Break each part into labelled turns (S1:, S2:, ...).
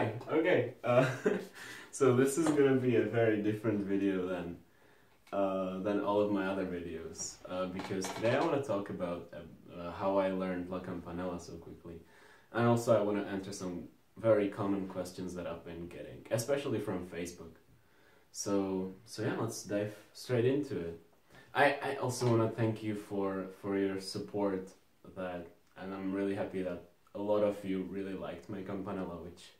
S1: Hi, okay. So this is gonna be a very different video than all of my other videos, because today I want to talk about how I learned La Campanella so quickly, and also I want to answer some very common questions that I've been getting, especially from Facebook. So yeah, let's dive straight into it. I also want to thank you for your support, and I'm really happy that a lot of you really liked my Campanella, which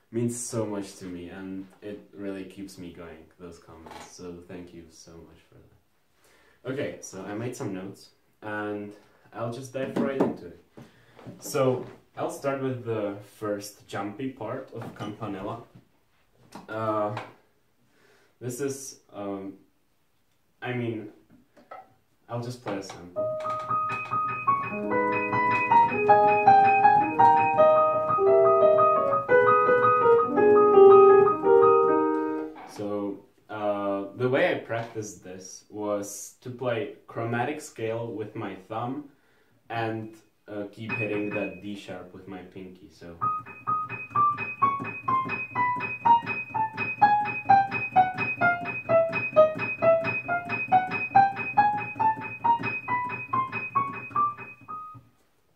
S1: means so much to me, and it really keeps me going, those comments, so thank you so much for that. Okay, so I made some notes, and I'll just dive right into it. So I'll start with the first jumpy part of Campanella. This is, I mean, I'll just play a sample. So, the way I practiced this was to play chromatic scale with my thumb and keep hitting that D sharp with my pinky, so.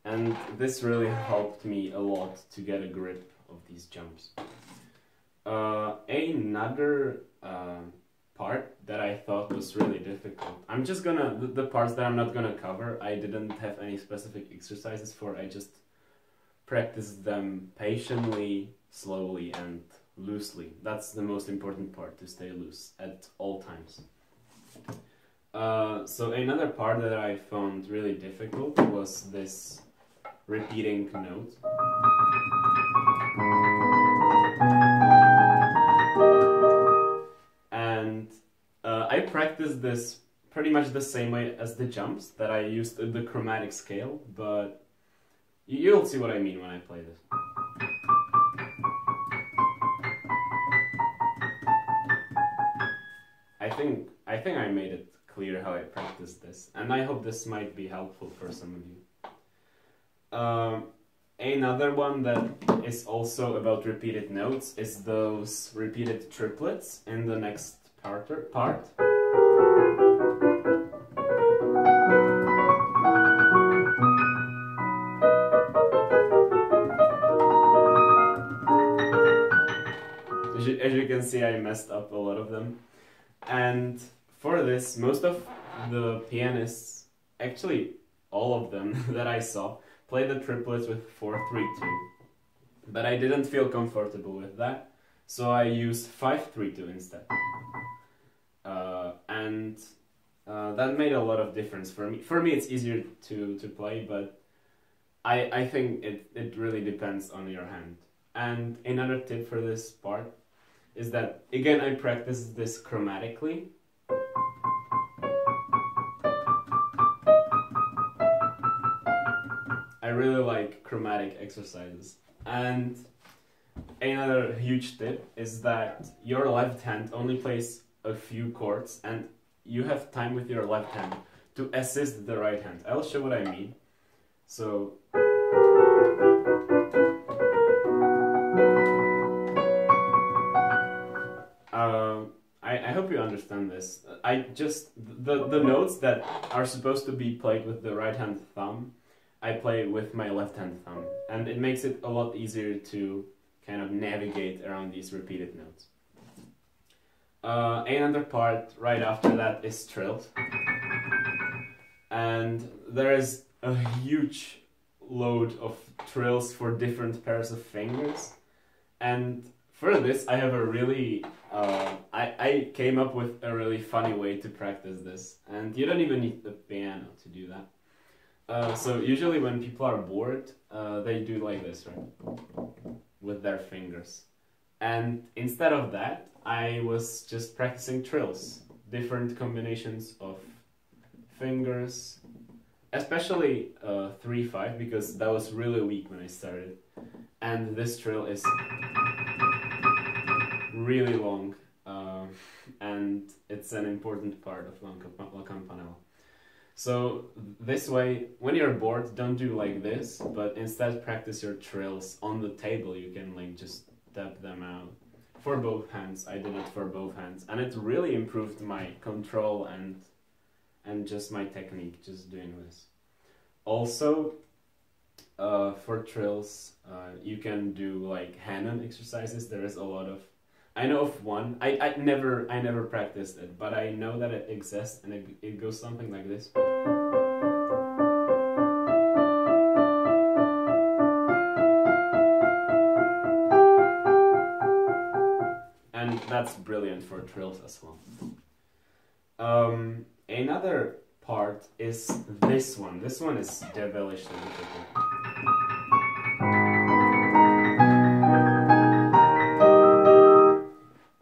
S1: And this really helped me a lot to get a grip of these jumps. Another part that I thought was really difficult, I'm just gonna, the parts that I'm not gonna cover, I didn't have any specific exercises for, I just practiced them patiently, slowly, and loosely. That's the most important part, to stay loose at all times. So another part that I found really difficult was this repeating note. And I practiced this pretty much the same way as the jumps that I used the chromatic scale, but you'll see what I mean when I play this. I think I made it clear how I practiced this, and I hope this might be helpful for some of you. Another one that is also about repeated notes is those repeated triplets in the next part. As you can see, I messed up a lot of them. And for this, most of the pianists, actually all of them that I saw, play the triplets with 4-3-2, but I didn't feel comfortable with that, so I used 5-3-2 instead. And that made a lot of difference for me. For me, it's easier to play, but I think it really depends on your hand. And another tip for this part is that, again, I practice this chromatically. I really like chromatic exercises. And another huge tip is that your left hand only plays a few chords, and you have time with your left hand to assist the right hand. I'll show what I mean. So I hope you understand this. The notes that are supposed to be played with the right hand thumb, I play with my left hand thumb, and it makes it a lot easier to kind of navigate around these repeated notes. Another part right after that is trills, and there is a huge load of trills for different pairs of fingers, and for this I have a really I came up with a really funny way to practice this, and you don't even need the piano to do that. So usually when people are bored, they do like this, right? With their fingers. And instead of that, I was just practicing trills. Different combinations of fingers. Especially 3-5, because that was really weak when I started. And this trill is really long. And it's an important part of La Campanella. So this way, when you're bored, don't do like this, but instead practice your trills on the table. You can like just tap them out. For both hands, I did it for both hands, and it really improved my control and just my technique, just doing this. Also, for trills, you can do like hand-on exercises. There is a lot of. I know of one. I never practiced it, but I know that it exists, and it goes something like this. And that's brilliant for trills as well. Another part is this one. This one is devilishly difficult.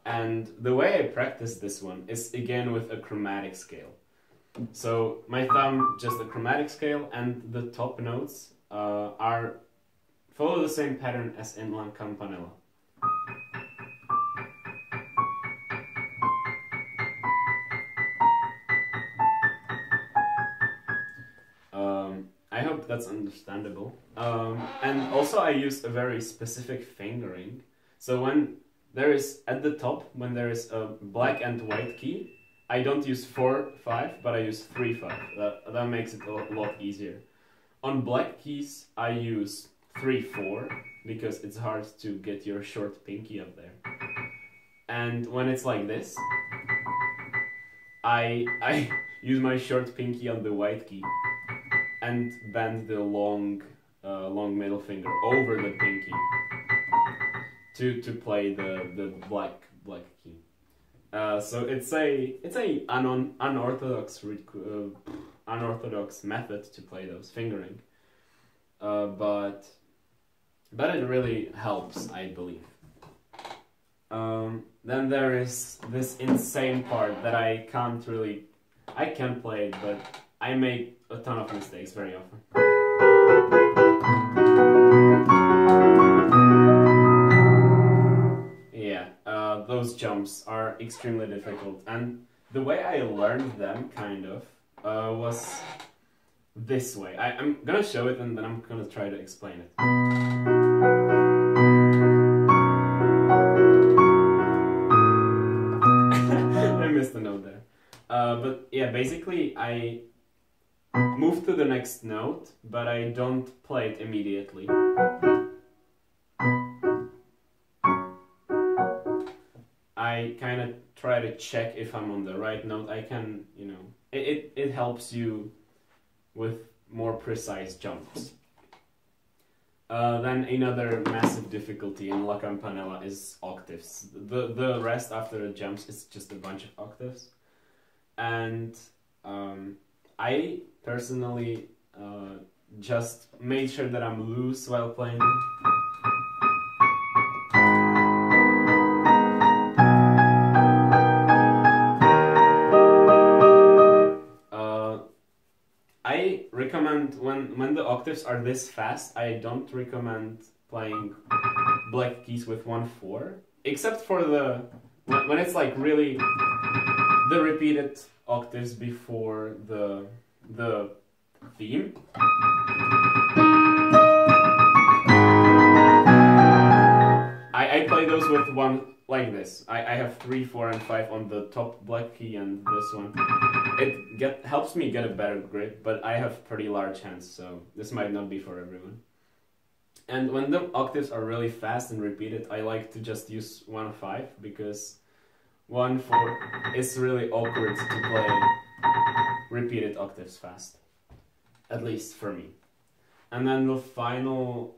S1: And the way I practice this one is again with a chromatic scale. So my thumb, just a chromatic scale, and the top notes follow the same pattern as in La Campanella. I hope that's understandable. And also I use a very specific fingering. So when there is, at the top, when there is a black and white key, I don't use 4-5, but I use 3-5. That makes it a lot easier. On black keys, I use 3-4, because it's hard to get your short pinky up there. And when it's like this, I use my short pinky on the white key and bend the long middle finger over the pinky to play the black key. So it's a unorthodox method to play those fingering, but it really helps, I believe. Then there is this insane part that I can play it, but I make a ton of mistakes very often. Yeah, those jumps are extremely difficult, and the way I learned them, kind of, was this way. I'm gonna show it and then I'm gonna try to explain it. I missed a note there. But yeah, basically I move to the next note, but I don't play it immediately. I kind of try to check if I'm on the right note. I can, it helps you with more precise jumps. Then another massive difficulty in La Campanella is octaves. The rest after the jumps is just a bunch of octaves. And I personally just made sure that I'm loose while playing. I recommend when the octaves are this fast, I don't recommend playing black keys with 1-4, except for when it's like really the repeated octaves before the theme. I play those with one like this. I have 3, 4, and 5 on the top black key and this one. It helps me get a better grip, but I have pretty large hands, so this might not be for everyone. And when the octaves are really fast and repeated, I like to just use 1-5, because 1-4 is really awkward to play repeated octaves fast. At least for me. And then the final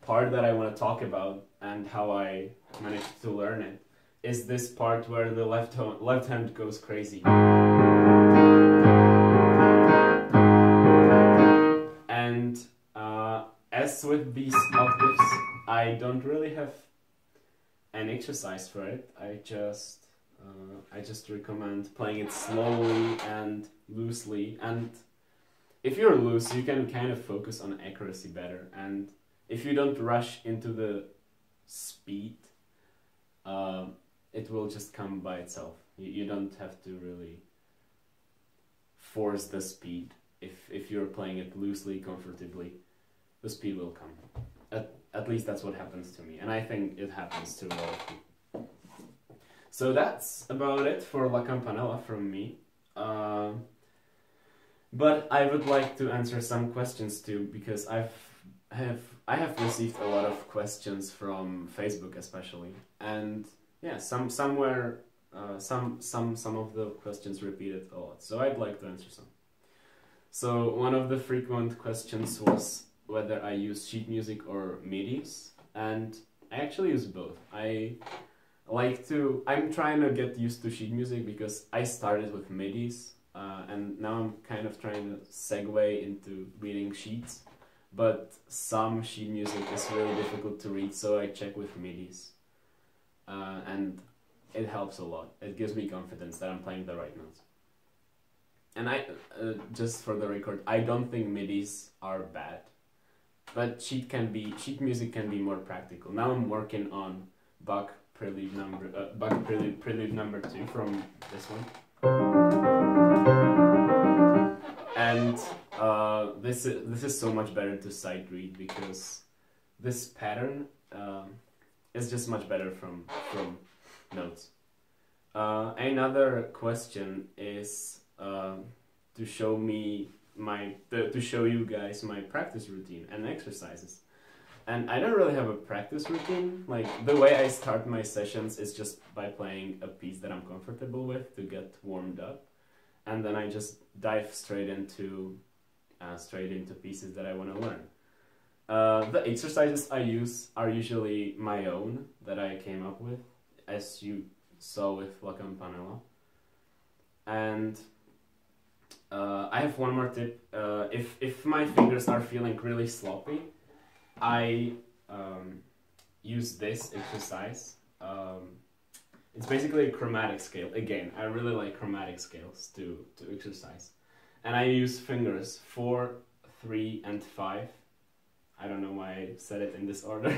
S1: part that I want to talk about and how I managed to learn it is this part where the left hand goes crazy. And as with these octaves, I don't really have an exercise for it. I just recommend playing it slowly and loosely. And if you're loose, you can kind of focus on accuracy better. And if you don't rush into the speed, it will just come by itself. You don't have to really force the speed. If you're playing it loosely, comfortably, the speed will come. At least that's what happens to me, and I think it happens to a lot of people. So that's about it for La Campanella from me. But I would like to answer some questions too, because I have received a lot of questions from Facebook especially, and yeah, some of the questions repeated a lot. So I'd like to answer some. So one of the frequent questions was whether I use sheet music or MIDIs, and I actually use both. I'm trying to get used to sheet music because I started with MIDIs, and now I'm kind of trying to segue into reading sheets, but some sheet music is really difficult to read, so I check with MIDIs, and it helps a lot. It gives me confidence that I'm playing the right notes. And just for the record, I don't think MIDIs are bad, but sheet music can be more practical. Now I'm working on Bach Prelude number 2 from this one, and this is so much better to sight read because this pattern is just much better from notes. Another question is to show you guys my practice routine and exercises. And I don't really have a practice routine. Like, the way I start my sessions is just by playing a piece that I'm comfortable with to get warmed up, and then I just dive straight into pieces that I want to learn. The exercises I use are usually my own that I came up with, as you saw with La Campanella. And I have one more tip. If my fingers are feeling really sloppy, I use this exercise. It's basically a chromatic scale. Again, I really like chromatic scales to exercise. And I use fingers 4, 3, and 5. I don't know why I said it in this order.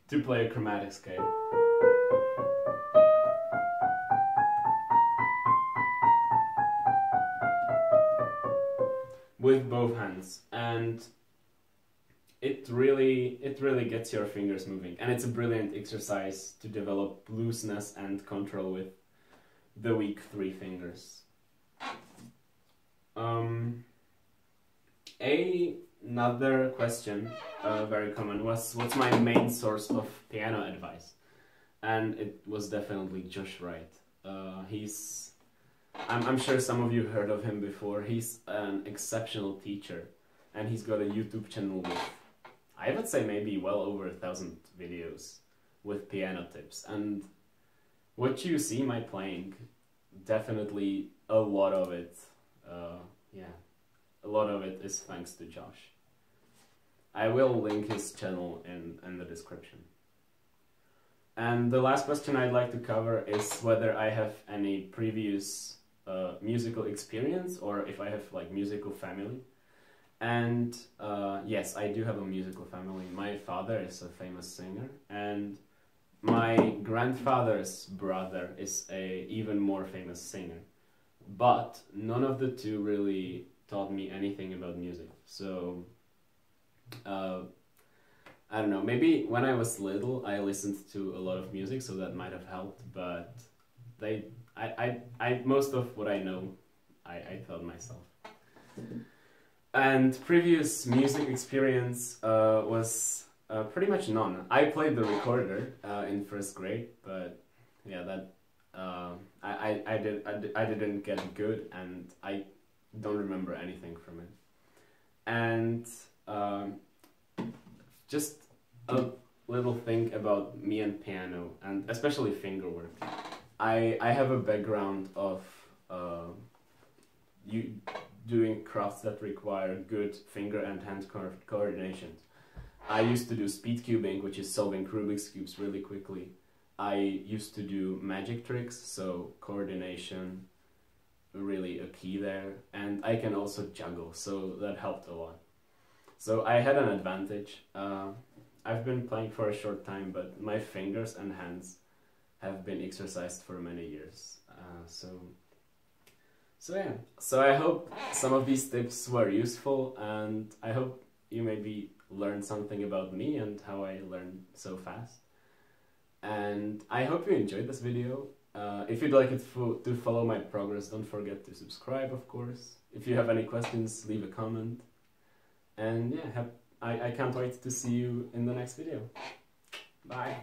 S1: To play a chromatic scale. With both hands, and it really gets your fingers moving, and it's a brilliant exercise to develop looseness and control with the weak 3 fingers. Another question, very common, was what's my main source of piano advice, and it was definitely Josh Wright. I'm sure some of you heard of him before. He's an exceptional teacher, and he's got a YouTube channel with, I would say, maybe well over 1,000 videos with piano tips. And what you see my playing, definitely a lot of it, a lot of it is thanks to Josh. I will link his channel in the description. And the last question I'd like to cover is whether I have any previous musical experience, or if I have like musical family. And yes, I do have a musical family. My father is a famous singer, and my grandfather's brother is a even more famous singer. But none of the two really taught me anything about music. So I don't know, maybe when I was little I listened to a lot of music, so that might have helped, but most of what I know, I taught myself. And previous music experience was pretty much none. I played the recorder in 1st grade, but yeah, that I didn't get good, and I don't remember anything from it. And just a little thing about me and piano, and especially fingerwork. I have a background of doing crafts that require good finger and hand coordination. I used to do speed cubing, which is solving Rubik's cubes really quickly. I used to do magic tricks, so coordination, really a key there. And I can also juggle, so that helped a lot. So I had an advantage. I've been playing for a short time, but my fingers and hands have been exercised for many years. So yeah. So I hope some of these tips were useful, and I hope you maybe learn something about me and how I learn so fast. And I hope you enjoyed this video. If you'd like it to follow my progress, don't forget to subscribe, of course. If you have any questions, leave a comment. And yeah, I can't wait to see you in the next video. Bye!